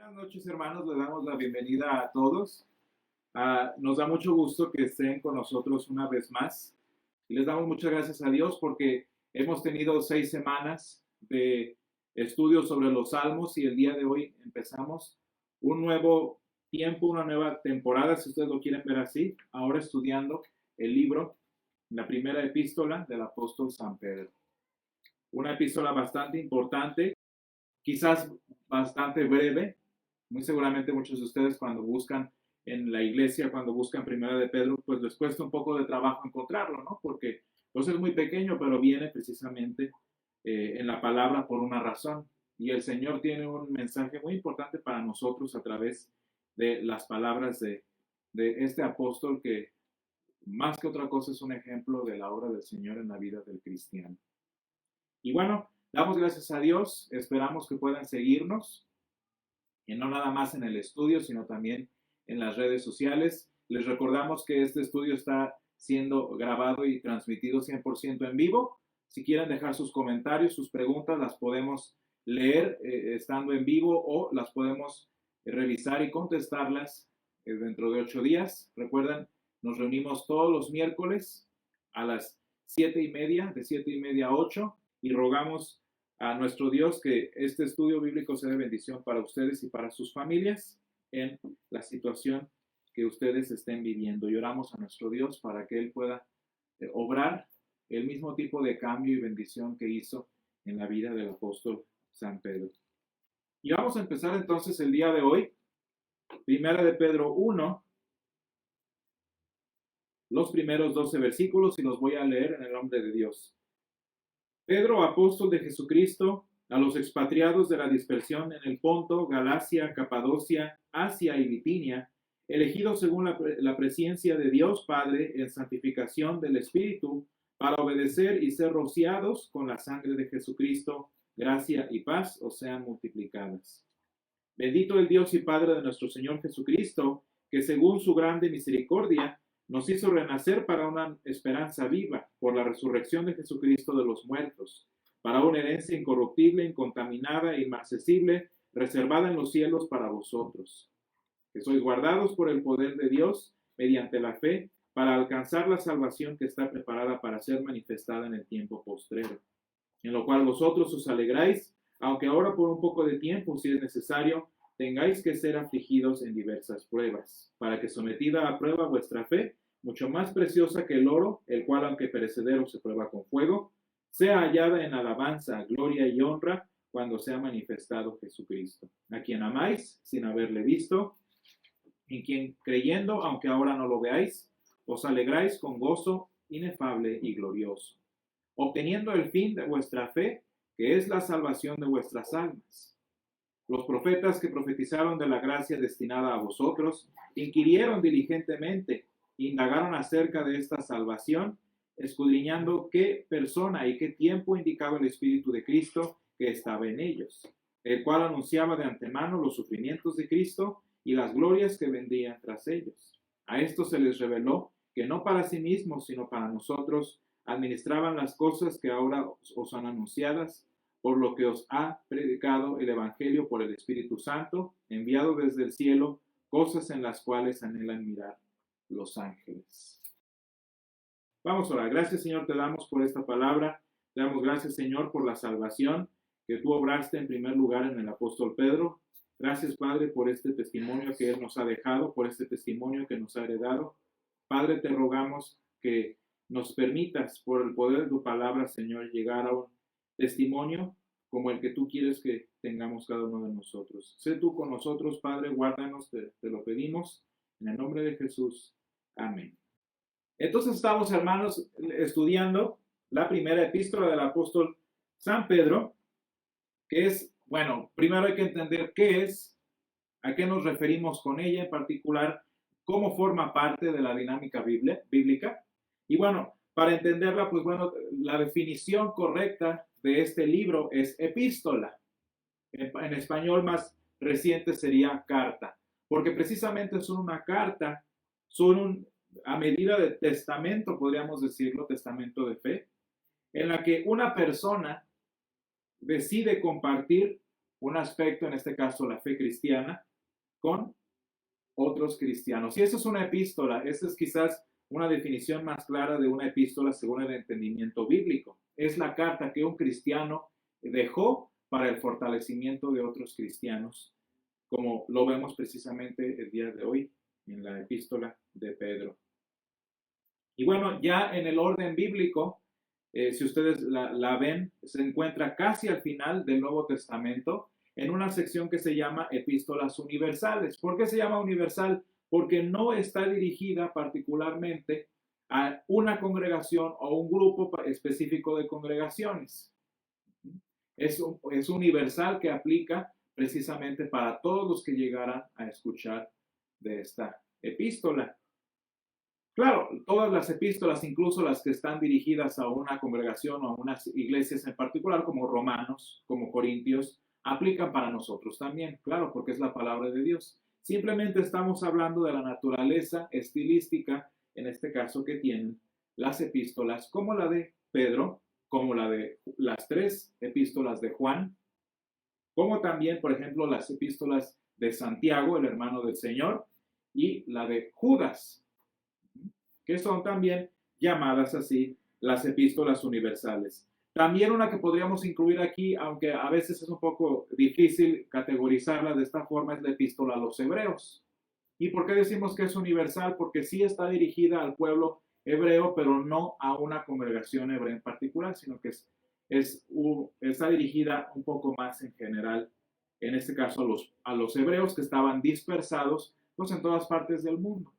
Buenas noches, hermanos. Le damos la bienvenida a todos. Nos da mucho gusto que estén con nosotros una vez más. Y les damos muchas gracias a Dios porque hemos tenido 6 semanas de estudios sobre los salmos y el día de hoy empezamos un nuevo tiempo, una nueva temporada, si ustedes lo quieren ver así, ahora estudiando el libro, la primera epístola del apóstol San Pedro. Una epístola bastante importante, quizás bastante breve. Muy seguramente muchos de ustedes cuando buscan en la iglesia, cuando buscan Primera de Pedro, pues les cuesta un poco de trabajo encontrarlo, ¿no? Porque pues es muy pequeño, pero viene precisamente en la palabra por una razón. Y el Señor tiene un mensaje muy importante para nosotros a través de las palabras de este apóstol que más que otra cosa es un ejemplo de la obra del Señor en la vida del cristiano. Y bueno, damos gracias a Dios, esperamos que puedan seguirnos, y no nada más en el estudio, sino también en las redes sociales. Les recordamos que este estudio está siendo grabado y transmitido 100% en vivo. Si quieren dejar sus comentarios, sus preguntas, las podemos leer estando en vivo o las podemos revisar y contestarlas dentro de 8 días. Recuerden, nos reunimos todos los miércoles a las 7:30, de 7:30 a 8, y rogamos a nuestro Dios que este estudio bíblico sea de bendición para ustedes y para sus familias en la situación que ustedes estén viviendo. Y oramos a nuestro Dios para que Él pueda obrar el mismo tipo de cambio y bendición que hizo en la vida del apóstol San Pedro. Y vamos a empezar entonces el día de hoy, Primera de Pedro 1, los primeros 12 versículos, y los voy a leer en el nombre de Dios. Pedro, apóstol de Jesucristo, a los expatriados de la dispersión en el Ponto, Galacia, Capadocia, Asia y Bitinia, elegidos según la presencia de Dios Padre en santificación del Espíritu, para obedecer y ser rociados con la sangre de Jesucristo, gracia y paz os sean multiplicadas. Bendito el Dios y Padre de nuestro Señor Jesucristo, que según su grande misericordia, nos hizo renacer para una esperanza viva por la resurrección de Jesucristo de los muertos, para una herencia incorruptible, incontaminada e inmarcesible, reservada en los cielos para vosotros, que sois guardados por el poder de Dios mediante la fe, para alcanzar la salvación que está preparada para ser manifestada en el tiempo postrero, en lo cual vosotros os alegráis, aunque ahora por un poco de tiempo, si es necesario, tengáis que ser afligidos en diversas pruebas, para que sometida a prueba vuestra fe, mucho más preciosa que el oro, el cual aunque perecedero se prueba con fuego, sea hallada en alabanza, gloria y honra cuando sea manifestado Jesucristo, a quien amáis sin haberle visto, en quien creyendo, aunque ahora no lo veáis, os alegráis con gozo inefable y glorioso, obteniendo el fin de vuestra fe, que es la salvación de vuestras almas. Los profetas que profetizaron de la gracia destinada a vosotros, inquirieron diligentemente, indagaron acerca de esta salvación, escudriñando qué persona y qué tiempo indicaba el Espíritu de Cristo que estaba en ellos, el cual anunciaba de antemano los sufrimientos de Cristo y las glorias que vendrían tras ellos. A esto se les reveló que no para sí mismos, sino para nosotros, administraban las cosas que ahora os son anunciadas, por lo que os ha predicado el Evangelio por el Espíritu Santo, enviado desde el cielo, cosas en las cuales anhelan mirar los ángeles. Vamos a orar. Gracias, Señor, te damos por esta palabra. Te damos gracias, Señor, por la salvación que tú obraste en primer lugar en el apóstol Pedro. Gracias, Padre, por este testimonio que Él nos ha dejado, por este testimonio que nos ha heredado. Padre, te rogamos que nos permitas, por el poder de tu palabra, Señor, llegar a un testimonio como el que tú quieres que tengamos cada uno de nosotros. Sé tú con nosotros, Padre, guárdanos, te lo pedimos, en el nombre de Jesús. Amén. Entonces estamos, hermanos, estudiando la primera epístola del apóstol San Pedro, que es, bueno, primero hay que entender qué es, a qué nos referimos con ella en particular, cómo forma parte de la dinámica bíblica. Y bueno, para entenderla, pues bueno, la definición correcta de este libro es epístola. En español más reciente sería carta, porque precisamente son una carta, a medida de testamento, podríamos decirlo, testamento de fe, en la que una persona decide compartir un aspecto, en este caso la fe cristiana, con otros cristianos. Y eso es una epístola. Esa es quizás una definición más clara de una epístola según el entendimiento bíblico. Es la carta que un cristiano dejó para el fortalecimiento de otros cristianos, como lo vemos precisamente el día de hoy en la epístola de Pedro. Y bueno, ya en el orden bíblico, si ustedes la ven, se encuentra casi al final del Nuevo Testamento en una sección que se llama Epístolas Universales. ¿Por qué se llama universal? Porque no está dirigida particularmente a una congregación o un grupo específico de congregaciones. Es universal, que aplica precisamente para todos los que llegaran a escuchar de esta epístola. Claro, todas las epístolas, incluso las que están dirigidas a una congregación o a unas iglesias en particular, como Romanos, como Corintios, aplican para nosotros también, claro, porque es la palabra de Dios. Simplemente estamos hablando de la naturaleza estilística, en este caso, que tienen las epístolas, como la de Pedro, como la de las 3 epístolas de Juan, como también, por ejemplo, las epístolas de Santiago, el hermano del Señor, y la de Judas, que son también llamadas así las epístolas universales. También una que podríamos incluir aquí, aunque a veces es un poco difícil categorizarla de esta forma, es la epístola a los hebreos. ¿Y por qué decimos que es universal? Porque sí está dirigida al pueblo hebreo, pero no a una congregación hebrea en particular, sino que está dirigida un poco más en general, en este caso a los hebreos que estaban dispersados pues, en todas partes del mundo.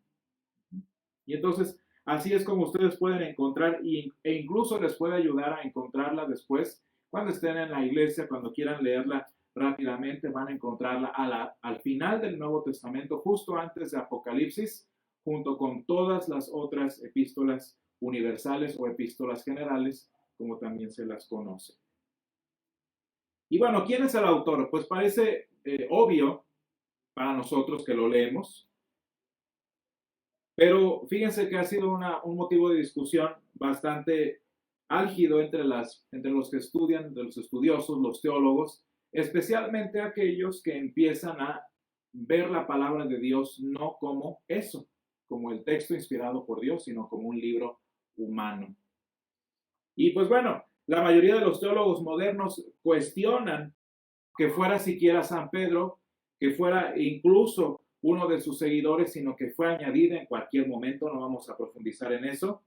Y entonces, así es como ustedes pueden encontrar e incluso les puede ayudar a encontrarla después, cuando estén en la iglesia, cuando quieran leerla rápidamente, van a encontrarla al final del Nuevo Testamento, justo antes de Apocalipsis, junto con todas las otras epístolas universales o epístolas generales, como también se las conoce. Y bueno, ¿quién es el autor? Pues parece obvio para nosotros que lo leemos, pero fíjense que ha sido un motivo de discusión bastante álgido entre los que estudian, entre los estudiosos, los teólogos, especialmente aquellos que empiezan a ver la palabra de Dios no como eso, como el texto inspirado por Dios, sino como un libro humano. Y pues bueno, la mayoría de los teólogos modernos cuestionan que fuera siquiera San Pedro, que fuera incluso uno de sus seguidores, sino que fue añadida en cualquier momento, no vamos a profundizar en eso,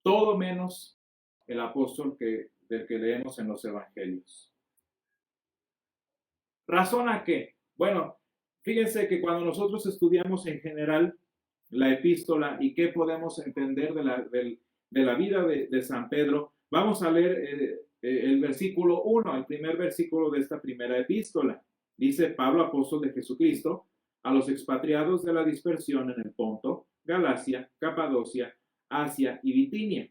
todo menos el apóstol del que leemos en los evangelios. ¿Razón a qué? Bueno, fíjense que cuando nosotros estudiamos en general la epístola y qué podemos entender de la vida de San Pedro, vamos a leer el versículo 1, el primer versículo de esta primera epístola. Dice Pablo, apóstol de Jesucristo, a los expatriados de la dispersión en el Ponto, Galacia, Capadocia, Asia y Bitinia.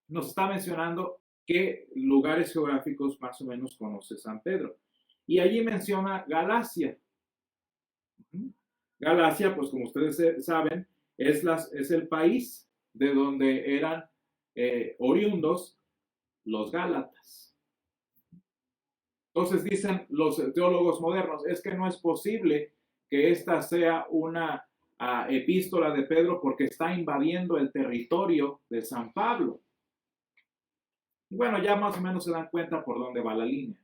Nos está mencionando qué lugares geográficos más o menos conoce San Pedro. Y allí menciona Galacia. Galacia, pues como ustedes saben, es el país de donde eran oriundos los gálatas. Entonces dicen los teólogos modernos, es que no es posible que esta sea una epístola de Pedro porque está invadiendo el territorio de San Pablo. Y bueno, ya más o menos se dan cuenta por dónde va la línea,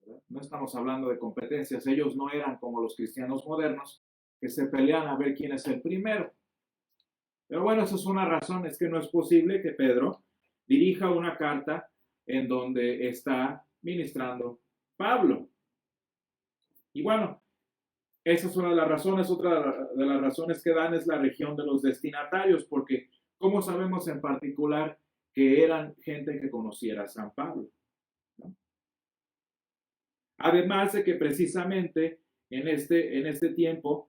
¿verdad? No estamos hablando de competencias, ellos no eran como los cristianos modernos que se pelean a ver quién es el primero. Pero bueno, esa es una razón, es que no es posible que Pedro dirija una carta en donde está ministrando Pablo. Y bueno, esa es una de las razones. Otra de las razones que dan es la región de los destinatarios, porque ¿cómo sabemos en particular que eran gente que conociera a San Pablo? ¿No? Además de que precisamente en este tiempo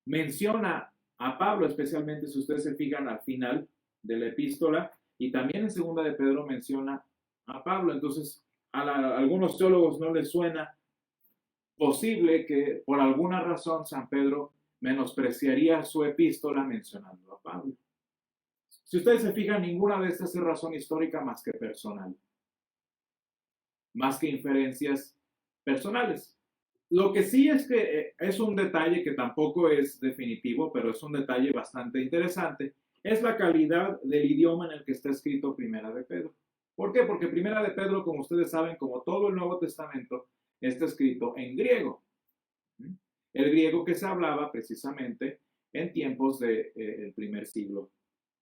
menciona a Pablo, especialmente si ustedes se fijan al final de la epístola, y también en segunda de Pedro menciona a Pablo. Entonces, a algunos teólogos no les suena posible que por alguna razón San Pedro menospreciaría su epístola mencionando a Pablo. Si ustedes se fijan, ninguna de estas es razón histórica más que personal, más que inferencias personales. Lo que sí es que es un detalle que tampoco es definitivo, pero es un detalle bastante interesante, es la calidad del idioma en el que está escrito Primera de Pedro. ¿Por qué? Porque Primera de Pedro, como ustedes saben, como todo el Nuevo Testamento, está escrito en griego. El griego que se hablaba precisamente en tiempos del primer siglo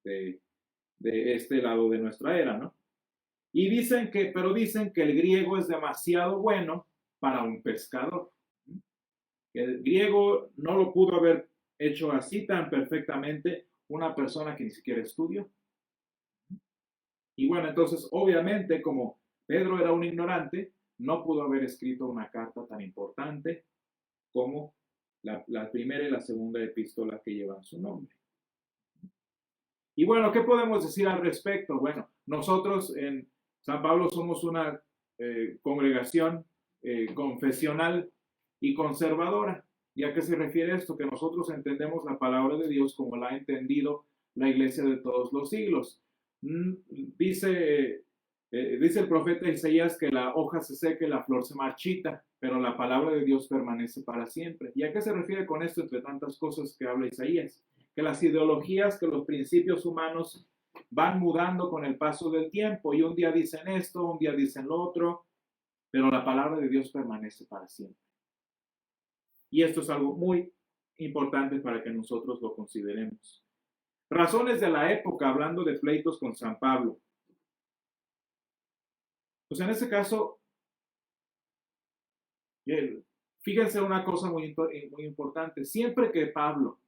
de este lado de nuestra era, ¿no? Y dicen que el griego es demasiado bueno para un pescador. El griego no lo pudo haber hecho así tan perfectamente una persona que ni siquiera estudió. Y bueno, entonces obviamente como Pedro era un ignorante, no pudo haber escrito una carta tan importante como la primera y la segunda epístola que llevan su nombre. Y bueno, ¿qué podemos decir al respecto? Bueno, nosotros en San Pablo somos una congregación confesional y conservadora. ¿Y a qué se refiere esto? Que nosotros entendemos la palabra de Dios como la ha entendido la iglesia de todos los siglos. Dice el profeta Isaías que la hoja se seca y la flor se marchita, pero la palabra de Dios permanece para siempre. ¿Y a qué se refiere con esto entre tantas cosas que habla Isaías? Que las ideologías, que los principios humanos van mudando con el paso del tiempo y un día dicen esto, un día dicen lo otro, pero la palabra de Dios permanece para siempre. Y esto es algo muy importante para que nosotros lo consideremos. Razones de la época, hablando de pleitos con San Pablo. Pues en este caso, fíjense una cosa muy importante. Siempre que Pablo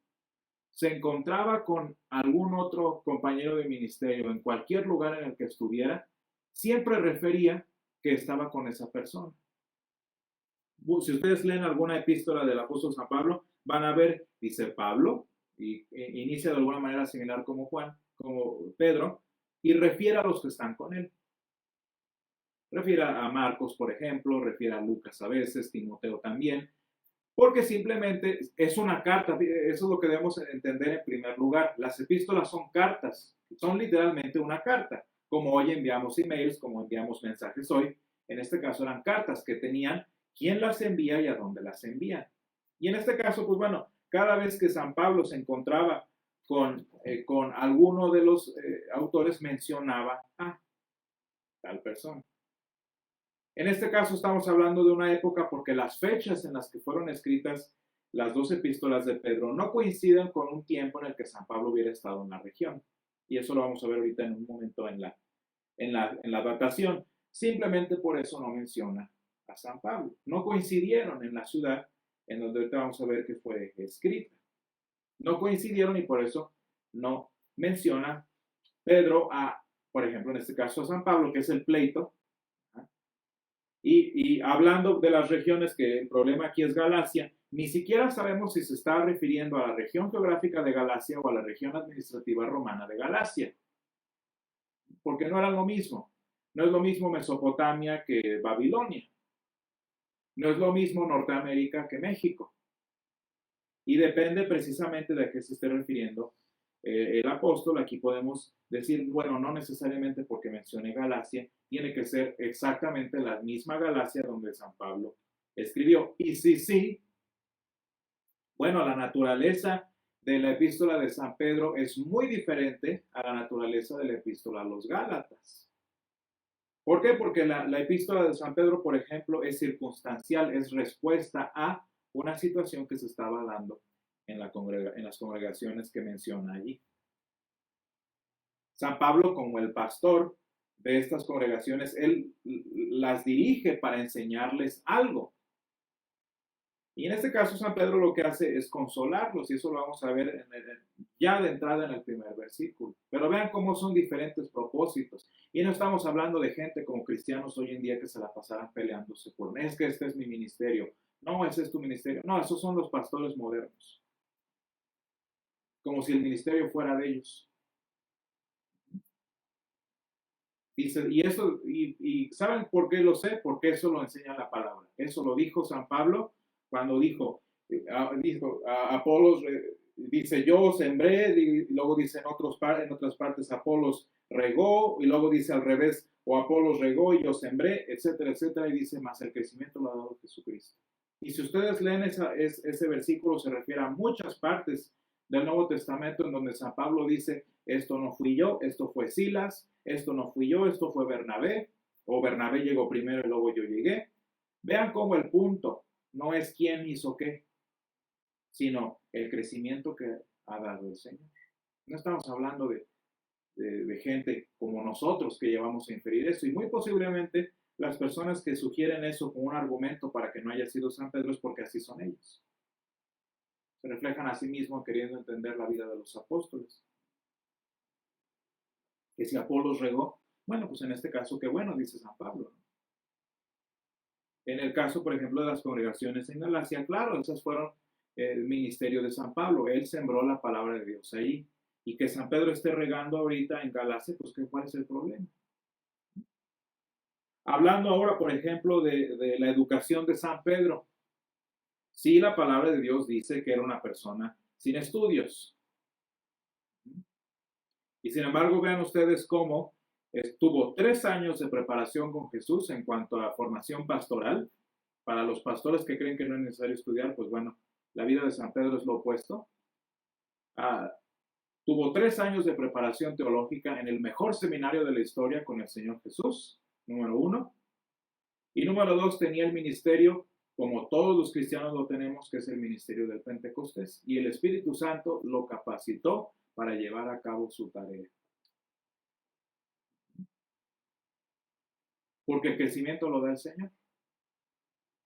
se encontraba con algún otro compañero de ministerio en cualquier lugar en el que estuviera, siempre refería que estaba con esa persona. Si ustedes leen alguna epístola del apóstol San Pablo, van a ver, dice Pablo, y inicia de alguna manera similar como Juan, como Pedro, y refiere a los que están con él. Refiere a Marcos, por ejemplo, refiere a Lucas a veces, Timoteo también, porque simplemente es una carta. Eso es lo que debemos entender en primer lugar. Las epístolas son cartas, son literalmente una carta, como hoy enviamos emails, como enviamos mensajes hoy. En este caso eran cartas que tenían quién las envía y a dónde las envía. Y en este caso, pues bueno, cada vez que San Pablo se encontraba con alguno de los autores, mencionaba a tal persona. En este caso estamos hablando de una época porque las fechas en las que fueron escritas las dos epístolas de Pedro no coinciden con un tiempo en el que San Pablo hubiera estado en la región. Y eso lo vamos a ver ahorita en un momento en la datación. Simplemente por eso no menciona a San Pablo. No coincidieron en la ciudad en donde ahorita vamos a ver que fue escrita. No coincidieron y por eso no menciona Pedro por ejemplo, en este caso a San Pablo, que es el pleito. Y hablando de las regiones, que el problema aquí es Galacia, ni siquiera sabemos si se está refiriendo a la región geográfica de Galacia o a la región administrativa romana de Galacia, porque no era lo mismo. No es lo mismo Mesopotamia que Babilonia. No es lo mismo Norteamérica que México. Y depende precisamente de a qué se esté refiriendo el apóstol. Aquí podemos decir, bueno, no necesariamente porque mencione Galacia, tiene que ser exactamente la misma Galacia donde San Pablo escribió. Y sí, bueno, la naturaleza de la epístola de San Pedro es muy diferente a la naturaleza de la epístola a los Gálatas. ¿Por qué? Porque la epístola de San Pedro, por ejemplo, es circunstancial, es respuesta a una situación que se estaba dando en las congregaciones que menciona allí. San Pablo, como el pastor de estas congregaciones, él las dirige para enseñarles algo. Y en este caso San Pedro lo que hace es consolarlos, y eso lo vamos a ver ya de entrada en el primer versículo. Pero vean cómo son diferentes propósitos. Y no estamos hablando de gente como cristianos hoy en día que se la pasaran peleándose por, es que este es mi ministerio. No, ese es tu ministerio. No, esos son los pastores modernos. Como si el ministerio fuera de ellos. Dice, y ¿saben por qué lo sé? Porque eso lo enseña la palabra. Eso lo dijo San Pablo cuando dijo a Apolos dice yo sembré, y luego dice en otras partes Apolos regó, y luego dice al revés, o Apolos regó y yo sembré, etcétera, etcétera, y dice más el crecimiento lo ha dado Jesucristo. Y si ustedes leen ese versículo, se refiere a muchas partes del Nuevo Testamento en donde San Pablo dice, esto no fui yo, esto fue Silas, esto no fui yo, esto fue Bernabé, o Bernabé llegó primero y luego yo llegué. Vean cómo el punto no es quién hizo qué, sino el crecimiento que ha dado el Señor. No estamos hablando de gente como nosotros que llevamos a inferir eso, y muy posiblemente las personas que sugieren eso como un argumento para que no haya sido San Pedro es porque así son ellos. Se reflejan a sí mismos queriendo entender la vida de los apóstoles. Que si Apolos regó, bueno, pues en este caso, qué bueno, dice San Pablo, ¿no? En el caso, por ejemplo, de las congregaciones en Galacia, claro, esas fueron el ministerio de San Pablo. Él sembró la palabra de Dios ahí. Y que San Pedro esté regando ahorita en Galacia, pues ¿cuál es el problema? Hablando ahora, por ejemplo, de la educación de San Pedro. Sí, la palabra de Dios dice que era una persona sin estudios. Y sin embargo, vean ustedes cómo tuvo 3 años de preparación con Jesús en cuanto a formación pastoral. Para los pastores que creen que no es necesario estudiar, pues bueno, la vida de San Pedro es lo opuesto. Tuvo 3 años de preparación teológica en el mejor seminario de la historia con el Señor Jesús, número 1. Y número 2, tenía el ministerio, como todos los cristianos lo tenemos, que es el ministerio del Pentecostés. Y el Espíritu Santo lo capacitó para llevar a cabo su tarea. Porque el crecimiento lo da el Señor.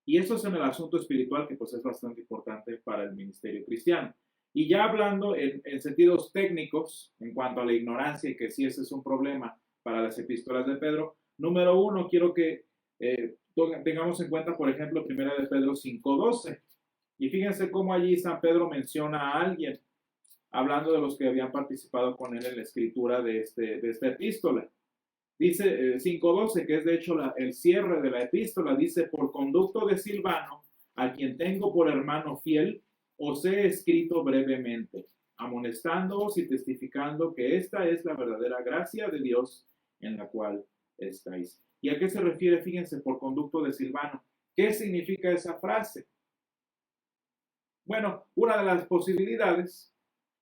Y eso es en el asunto espiritual, que pues es bastante importante para el ministerio cristiano. Y ya hablando en sentidos técnicos, en cuanto a la ignorancia, y que sí ese es un problema para las epístolas de Pedro, número 1, quiero que tengamos en cuenta, por ejemplo, 1 de Pedro 5:12. Y fíjense cómo allí San Pedro menciona a alguien, hablando de los que habían participado con él en la escritura de esta epístola. Dice 5:12, que es de hecho el cierre de la epístola, dice, por conducto de Silvano, a quien tengo por hermano fiel, os he escrito brevemente, amonestándoos y testificando que esta es la verdadera gracia de Dios en la cual estáis. ¿Y a qué se refiere? Fíjense, por conducto de Silvano. ¿Qué significa esa frase? Bueno, una de las posibilidades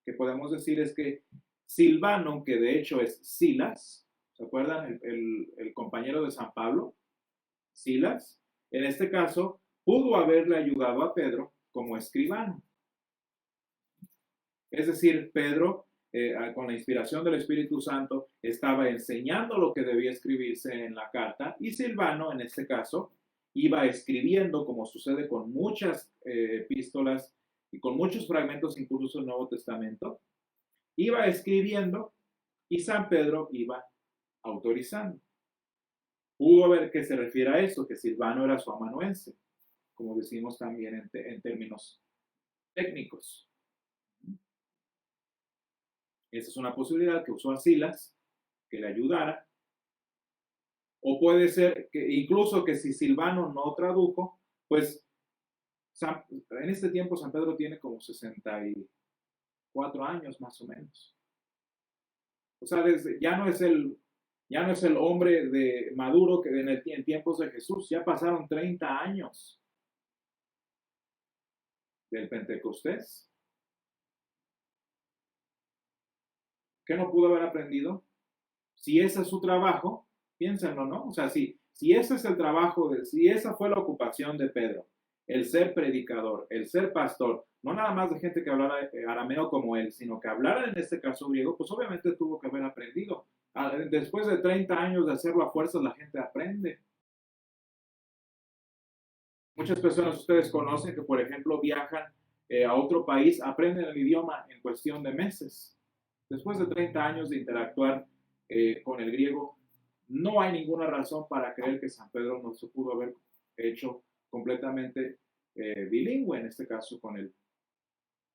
que podemos decir es que Silvano, que de hecho es Silas, ¿se acuerdan? El compañero de San Pablo, Silas, en este caso, pudo haberle ayudado a Pedro como escribano. Es decir, Pedro, con la inspiración del Espíritu Santo, estaba enseñando lo que debía escribirse en la carta, y Silvano, en este caso, iba escribiendo, como sucede con muchas epístolas y con muchos fragmentos incluso del Nuevo Testamento, iba escribiendo y San Pedro iba autorizando. Pudo ver que se refiere a eso, que Silvano era su amanuense, como decimos también en términos técnicos. Esa es una posibilidad, que usó a Silas, que le ayudara. O puede ser que incluso que si Silvano no tradujo, pues en este tiempo San Pedro tiene como 64 años más o menos. O sea, ya no es el hombre de maduro que en tiempos de Jesús, ya pasaron 30 años del Pentecostés. ¿Qué no pudo haber aprendido? Si ese es su trabajo, piénsenlo, ¿no? O sea, si ese es el trabajo, si esa fue la ocupación de Pedro, el ser predicador, el ser pastor, no nada más de gente que hablara arameo como él, sino que hablara en este caso griego, pues obviamente tuvo que haber aprendido. Después de 30 años de hacerlo a fuerzas, la gente aprende. Muchas personas ustedes conocen que, por ejemplo, viajan a otro país, aprenden el idioma en cuestión de meses. Después de 30 años de interactuar con el griego, no hay ninguna razón para creer que San Pedro no se pudo haber hecho completamente bilingüe, en este caso con el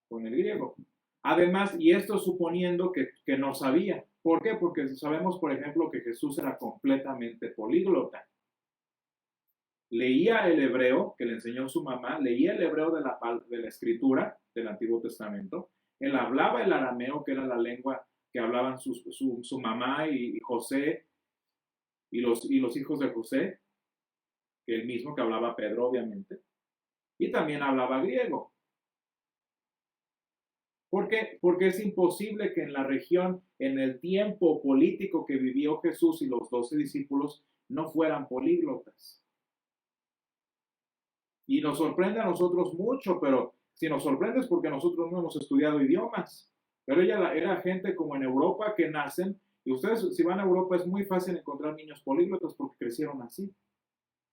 griego. Además, y esto suponiendo que no sabía. ¿Por qué? Porque sabemos, por ejemplo, que Jesús era completamente políglota. Leía el hebreo que le enseñó su mamá, leía el hebreo de la escritura del Antiguo Testamento, Él hablaba el arameo, que era la lengua que hablaban su mamá y José y los hijos de José, que el mismo que hablaba Pedro, obviamente. Y también hablaba griego. ¿Por qué? Porque es imposible que en la región, en el tiempo político que vivió Jesús y los 12 discípulos, no fueran políglotas. Y nos sorprende a nosotros mucho, pero si nos sorprende es porque nosotros no hemos estudiado idiomas. Pero ella era gente como en Europa que nacen, y ustedes si van a Europa es muy fácil encontrar niños políglotas porque crecieron así.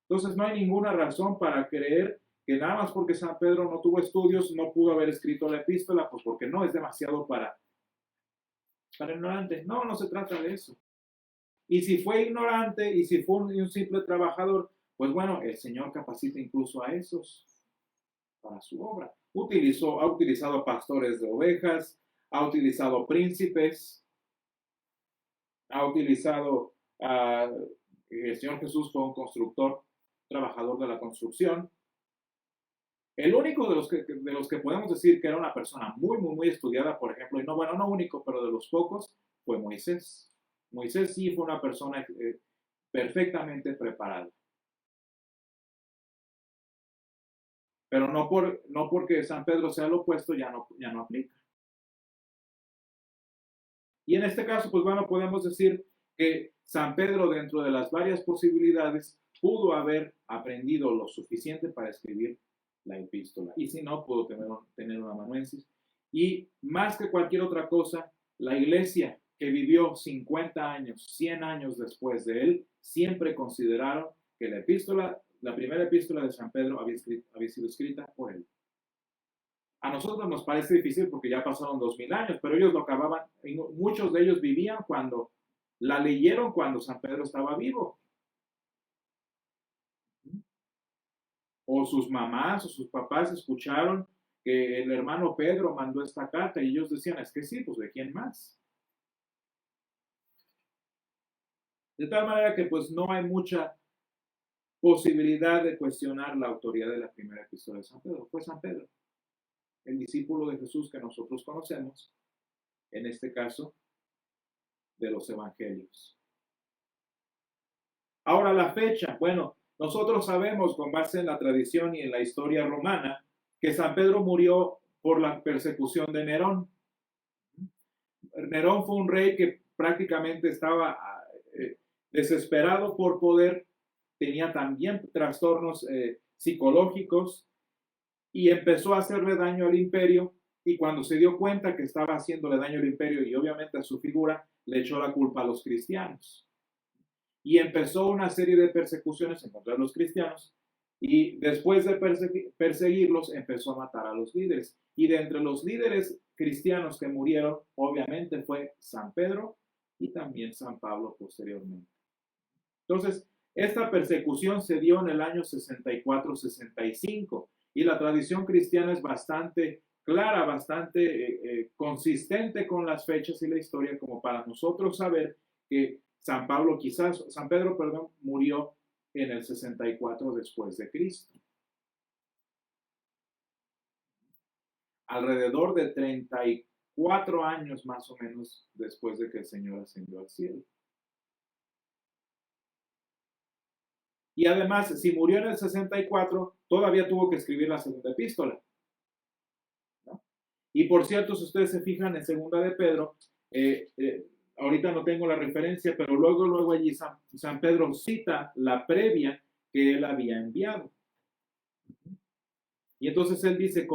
Entonces no hay ninguna razón para creer que nada más porque San Pedro no tuvo estudios, no pudo haber escrito la epístola, pues porque no, es demasiado para ignorantes. No, no se trata de eso. Y si fue ignorante y si fue un simple trabajador, pues bueno, el Señor capacita incluso a esos para su obra. Ha utilizado pastores de ovejas, ha utilizado príncipes, ha utilizado, el Señor Jesús fue un constructor, trabajador de la construcción. El único de los que podemos decir que era una persona muy estudiada, por ejemplo, y no, bueno, no único, pero de los pocos, fue Moisés. Moisés sí fue una persona perfectamente preparada. Pero no porque San Pedro sea lo opuesto, ya no aplica. Y en este caso, pues bueno, podemos decir que San Pedro, dentro de las varias posibilidades, pudo haber aprendido lo suficiente para escribir la epístola. Y si no, pudo tener una amanuensis. Y más que cualquier otra cosa, la iglesia que vivió 50 años, 100 años después de él, siempre consideraron que la primera epístola de San Pedro había sido escrita por él. A nosotros nos parece difícil porque ya pasaron 2000 años, pero ellos lo acababan, muchos de ellos vivían cuando la leyeron cuando San Pedro estaba vivo. O sus mamás o sus papás escucharon que el hermano Pedro mandó esta carta y ellos decían, es que sí, pues ¿de quién más? De tal manera que pues no hay mucha posibilidad de cuestionar la autoridad de la primera epístola de San Pedro. Fue San Pedro, el discípulo de Jesús que nosotros conocemos, en este caso, de los evangelios. Ahora la fecha, bueno, nosotros sabemos con base en la tradición y en la historia romana que San Pedro murió por la persecución de Nerón. Nerón fue un rey que prácticamente estaba desesperado por poder, tenía también trastornos psicológicos y empezó a hacerle daño al imperio, y cuando se dio cuenta que estaba haciéndole daño al imperio y obviamente a su figura, le echó la culpa a los cristianos. Y empezó una serie de persecuciones en contra de los cristianos, y después de perseguirlos empezó a matar a los líderes. Y de entre los líderes cristianos que murieron, obviamente fue San Pedro y también San Pablo posteriormente. Entonces, esta persecución se dio en el año 64-65 y la tradición cristiana es bastante clara, bastante consistente con las fechas y la historia como para nosotros saber que San Pedro, murió en el 64 después de Cristo. Alrededor de 34 años más o menos después de que el Señor ascendió al cielo. Y además, si murió en el 64, todavía tuvo que escribir la segunda epístola, ¿no? Y por cierto, si ustedes se fijan en segunda de Pedro, ahorita no tengo la referencia, pero luego allí San Pedro cita la previa que él había enviado. Y entonces él dice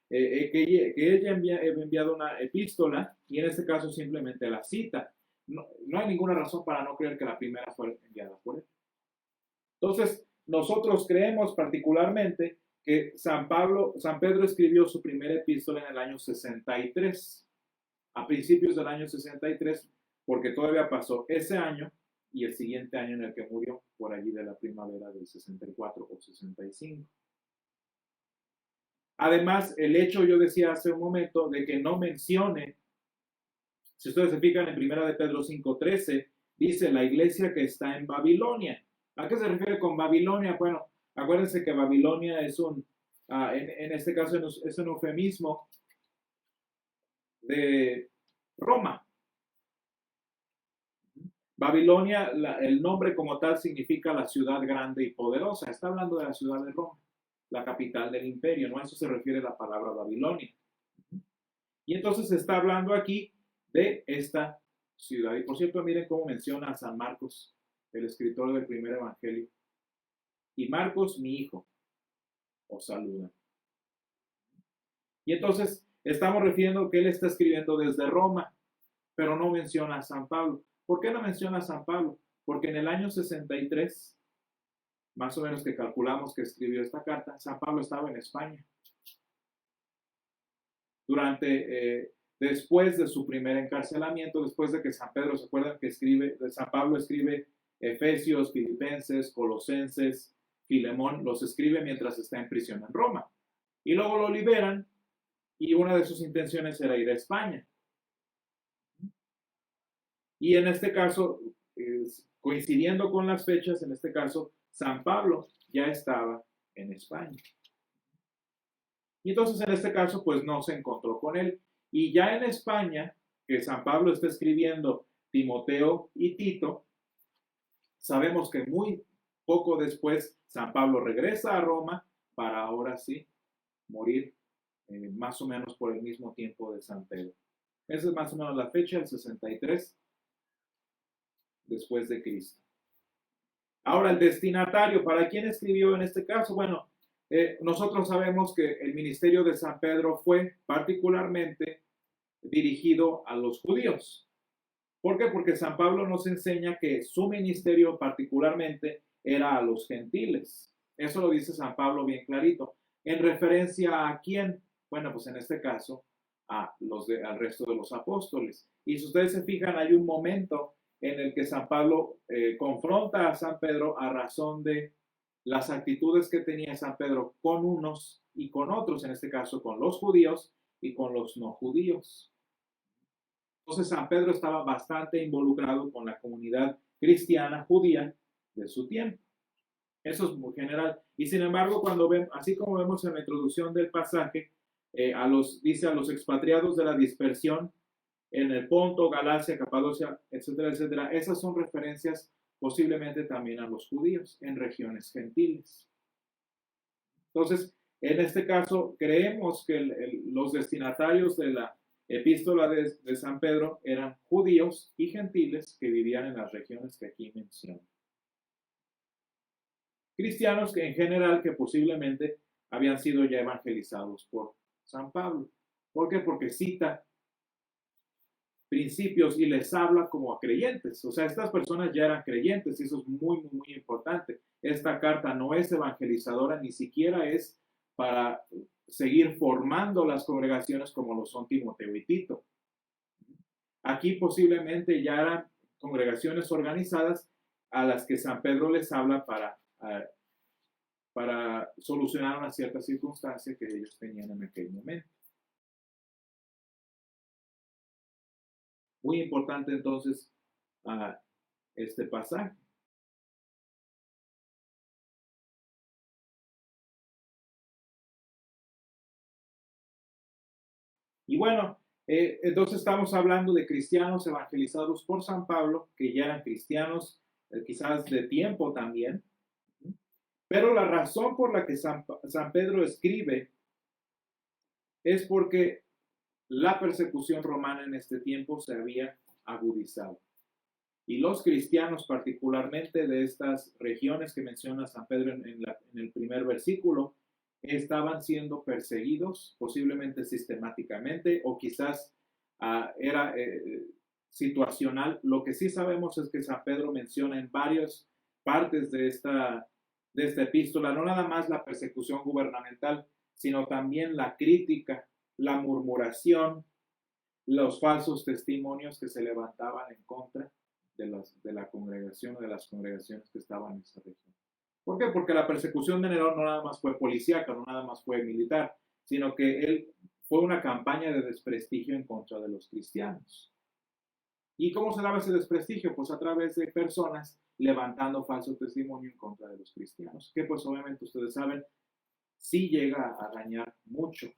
que ella había enviado una epístola, y en este caso simplemente la cita. No hay ninguna razón para no creer que la primera fue enviada por él. Entonces, nosotros creemos particularmente que San Pedro escribió su primera epístola en el año 63, a principios del año 63, porque todavía pasó ese año y el siguiente año en el que murió, por allí de la primavera del 64 o 65. Además, el hecho, yo decía hace un momento, de que no mencione, si ustedes se fijan en 1 de Pedro 5:13, dice la iglesia que está en Babilonia. ¿A qué se refiere con Babilonia? Bueno, acuérdense que Babilonia es en este caso es un eufemismo de Roma. Babilonia, el nombre como tal significa la ciudad grande y poderosa. Está hablando de la ciudad de Roma, la capital del imperio, ¿no? A eso se refiere la palabra Babilonia. Y entonces se está hablando aquí de esta ciudad. Y por cierto, miren cómo menciona a San Marcos, el escritor del primer evangelio. Y Marcos, mi hijo, os saluda. Y entonces estamos refiriendo que él está escribiendo desde Roma, pero no menciona a San Pablo. ¿Por qué no menciona a San Pablo? Porque en el año 63, más o menos que calculamos que escribió esta carta, San Pablo estaba en España. Después de su primer encarcelamiento, después de que San Pedro, ¿se acuerdan que San Pablo escribe Efesios, Filipenses, Colosenses, Filemón, los escribe mientras está en prisión en Roma. Y luego lo liberan y una de sus intenciones era ir a España. Y en este caso, coincidiendo con las fechas, en este caso, San Pablo ya estaba en España. Y entonces en este caso, pues no se encontró con él. Y ya en España, que San Pablo está escribiendo Timoteo y Tito, sabemos que muy poco después San Pablo regresa a Roma para ahora sí morir más o menos por el mismo tiempo de San Pedro. Esa es más o menos la fecha, el 63 después de Cristo. Ahora, el destinatario, ¿para quién escribió en este caso? Bueno, nosotros sabemos que el ministerio de San Pedro fue particularmente dirigido a los judíos. ¿Por qué? Porque San Pablo nos enseña que su ministerio particularmente era a los gentiles. Eso lo dice San Pablo bien clarito. ¿En referencia a quién? Bueno, pues en este caso al resto de los apóstoles. Y si ustedes se fijan, hay un momento en el que San Pablo confronta a San Pedro a razón de las actitudes que tenía San Pedro con unos y con otros, en este caso con los judíos y con los no judíos. Entonces San Pedro estaba bastante involucrado con la comunidad cristiana judía de su tiempo. Eso es muy general. Y sin embargo, así como vemos en la introducción del pasaje, dice a los expatriados de la dispersión en el Ponto, Galacia, Capadocia, etcétera, etcétera. Esas son referencias posiblemente también a los judíos en regiones gentiles. Entonces, en este caso, creemos que los destinatarios de la epístola de San Pedro eran judíos y gentiles que vivían en las regiones que aquí menciono. Cristianos que en general que posiblemente habían sido ya evangelizados por San Pablo. ¿Por qué? Porque cita principios y les habla como a creyentes. O sea, estas personas ya eran creyentes y eso es muy, muy, muy importante. Esta carta no es evangelizadora, ni siquiera es para seguir formando las congregaciones como lo son Timoteo y Tito. Aquí posiblemente ya eran congregaciones organizadas a las que San Pedro les habla para solucionar una cierta circunstancia que ellos tenían en aquel momento. Muy importante entonces este pasaje. Y bueno, entonces estamos hablando de cristianos evangelizados por San Pablo, que ya eran cristianos quizás de tiempo también. Pero la razón por la que San Pedro escribe es porque la persecución romana en este tiempo se había agudizado. Y los cristianos, particularmente de estas regiones que menciona San Pedro en el primer versículo, estaban siendo perseguidos, posiblemente sistemáticamente, o quizás era situacional. Lo que sí sabemos es que San Pedro menciona en varias partes de esta epístola, no nada más la persecución gubernamental, sino también la crítica, la murmuración, los falsos testimonios que se levantaban en contra de la congregación o de las congregaciones que estaban en esa región. ¿Por qué? Porque la persecución de Nerón no nada más fue policíaca, no nada más fue militar, sino que fue una campaña de desprestigio en contra de los cristianos. ¿Y cómo se daba ese desprestigio? Pues a través de personas levantando falso testimonio en contra de los cristianos, que pues obviamente ustedes saben, sí llega a dañar mucho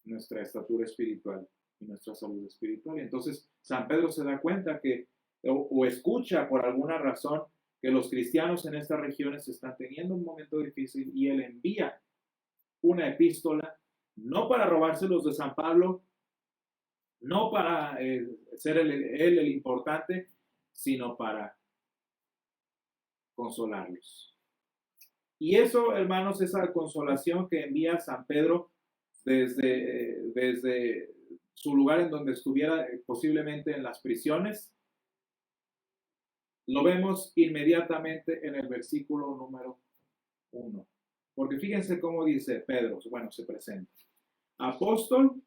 nuestra estatura espiritual y nuestra salud espiritual. Y entonces San Pedro se da cuenta que, o escucha por alguna razón, que los cristianos en estas regiones están teniendo un momento difícil y él envía una epístola, no para robárselos de San Pablo, no para ser él el importante, sino para consolarlos. Y eso, hermanos, esa consolación que envía San Pedro desde su lugar en donde estuviera, posiblemente en las prisiones, lo vemos inmediatamente en el versículo número 1. Porque fíjense cómo dice Pedro, bueno, se presenta. Apóstol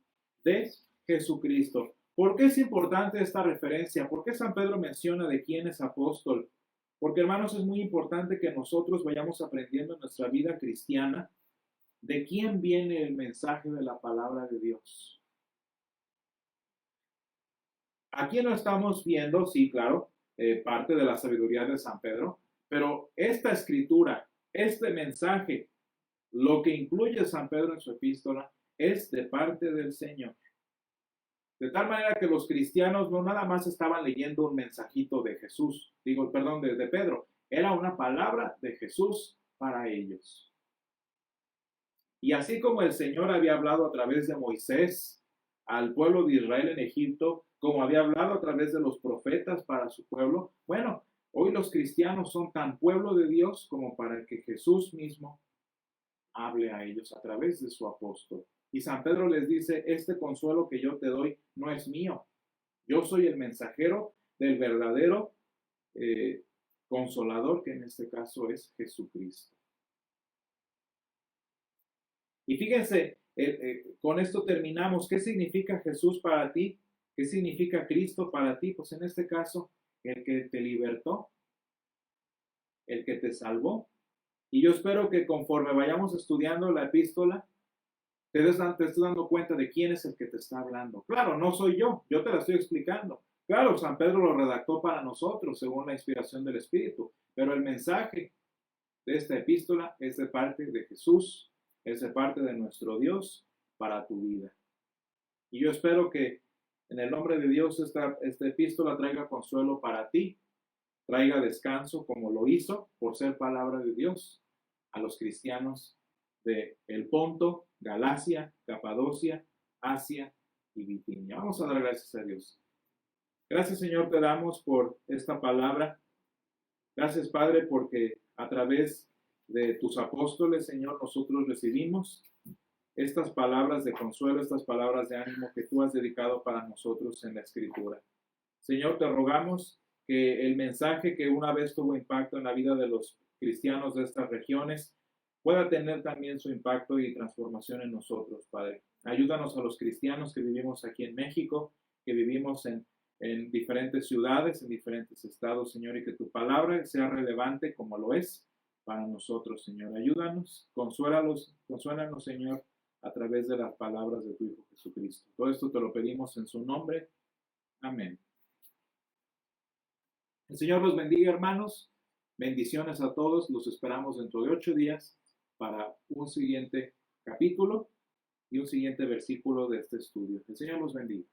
de Jesucristo. ¿Por qué es importante esta referencia? ¿Por qué San Pedro menciona de quién es apóstol? Porque, hermanos, es muy importante que nosotros vayamos aprendiendo en nuestra vida cristiana de quién viene el mensaje de la palabra de Dios. Aquí no estamos viendo, sí, claro, parte de la sabiduría de San Pedro, pero esta escritura, este mensaje, lo que incluye San Pedro en su epístola, es de parte del Señor. De tal manera que los cristianos no nada más estaban leyendo un mensajito de Jesús, de Pedro, era una palabra de Jesús para ellos. Y así como el Señor había hablado a través de Moisés al pueblo de Israel en Egipto, como había hablado a través de los profetas para su pueblo, bueno, hoy los cristianos son tan pueblo de Dios como para que Jesús mismo hable a ellos a través de su apóstol. Y San Pedro les dice, este consuelo que yo te doy no es mío. Yo soy el mensajero del verdadero consolador, que en este caso es Jesucristo. Y fíjense, con esto terminamos. ¿Qué significa Jesús para ti? ¿Qué significa Cristo para ti? Pues en este caso, el que te libertó, el que te salvó. Y yo espero que conforme vayamos estudiando la epístola, te estés dando cuenta de quién es el que te está hablando. Claro, no soy yo te la estoy explicando. Claro, San Pedro lo redactó para nosotros según la inspiración del Espíritu, pero el mensaje de esta epístola es de parte de Jesús, es de parte de nuestro Dios para tu vida. Y yo espero que en el nombre de Dios esta epístola traiga consuelo para ti, traiga descanso como lo hizo por ser palabra de Dios a los cristianos de el Ponto, Galacia, Capadocia, Asia y Bitinia. Vamos a dar gracias a Dios. Gracias, Señor, te damos por esta palabra. Gracias, Padre, porque a través de tus apóstoles, Señor, nosotros recibimos estas palabras de consuelo, estas palabras de ánimo que tú has dedicado para nosotros en la Escritura. Señor, te rogamos que el mensaje que una vez tuvo impacto en la vida de los cristianos de estas regiones pueda tener también su impacto y transformación en nosotros, Padre. Ayúdanos a los cristianos que vivimos aquí en México, que vivimos en diferentes ciudades, en diferentes estados, Señor, y que tu palabra sea relevante como lo es para nosotros, Señor. Ayúdanos, consuélanos, Señor, a través de las palabras de tu Hijo Jesucristo. Todo esto te lo pedimos en su nombre. Amén. El Señor los bendiga, hermanos. Bendiciones a todos. Los esperamos dentro de 8 días para un siguiente capítulo y un siguiente versículo de este estudio. El Señor los bendiga.